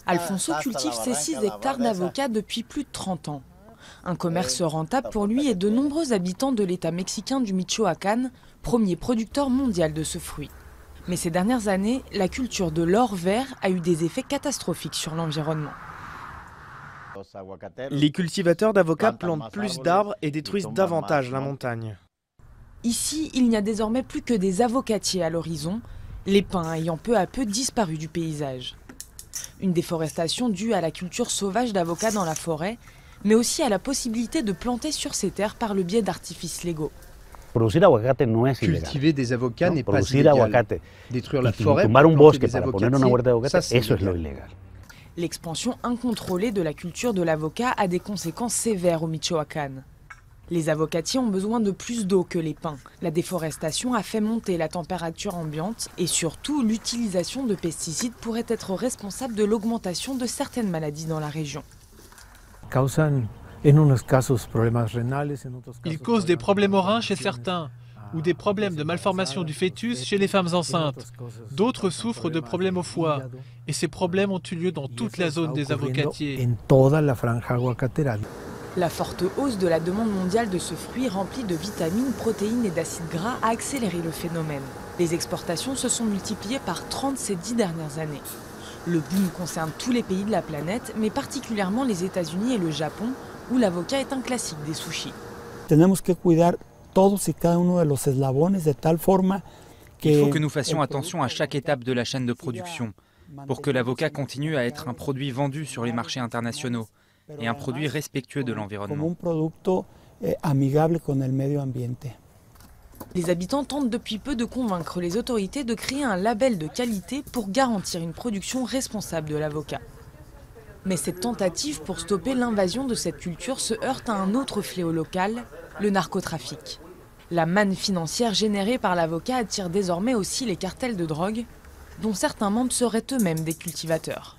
Alfonso cultive ses 6 hectares d'avocats depuis plus de 30 ans. Un commerce rentable pour lui et de nombreux habitants de l'État mexicain du Michoacán, premier producteur mondial de ce fruit. Mais ces dernières années, la culture de l'or vert a eu des effets catastrophiques sur l'environnement. Les cultivateurs d'avocats plantent plus d'arbres et détruisent davantage la montagne. Ici, il n'y a désormais plus que des avocatiers à l'horizon, les pins ayant peu à peu disparu du paysage. Une déforestation due à la culture sauvage d'avocats dans la forêt, mais aussi à la possibilité de planter sur ces terres par le biais d'artifices légaux. Cultiver des avocats n'est pas illégal. Détruire la forêt pour planter des avocatiers, ça c'est illégal. L'expansion incontrôlée de la culture de l'avocat a des conséquences sévères au Michoacán. Les avocatiers ont besoin de plus d'eau que les pins. La déforestation a fait monter la température ambiante et surtout l'utilisation de pesticides pourrait être responsable de l'augmentation de certaines maladies dans la région. Ils causent des problèmes aux reins chez certains ou des problèmes de malformation du fœtus chez les femmes enceintes. D'autres souffrent de problèmes au foie et ces problèmes ont eu lieu dans toute la zone des avocatiers. La forte hausse de la demande mondiale de ce fruit rempli de vitamines, protéines et d'acides gras a accéléré le phénomène. Les exportations se sont multipliées par 30 ces 10 dernières années. Le boom concerne tous les pays de la planète, mais particulièrement les États-Unis et le Japon, où l'avocat est un classique des sushis. Il faut que nous fassions attention à chaque étape de la chaîne de production, pour que l'avocat continue à être un produit vendu sur les marchés internationaux et un produit respectueux de l'environnement. Les habitants tentent depuis peu de convaincre les autorités de créer un label de qualité pour garantir une production responsable de l'avocat. Mais cette tentative pour stopper l'invasion de cette culture se heurte à un autre fléau local, le narcotrafic. La manne financière générée par l'avocat attire désormais aussi les cartels de drogue, dont certains membres seraient eux-mêmes des cultivateurs.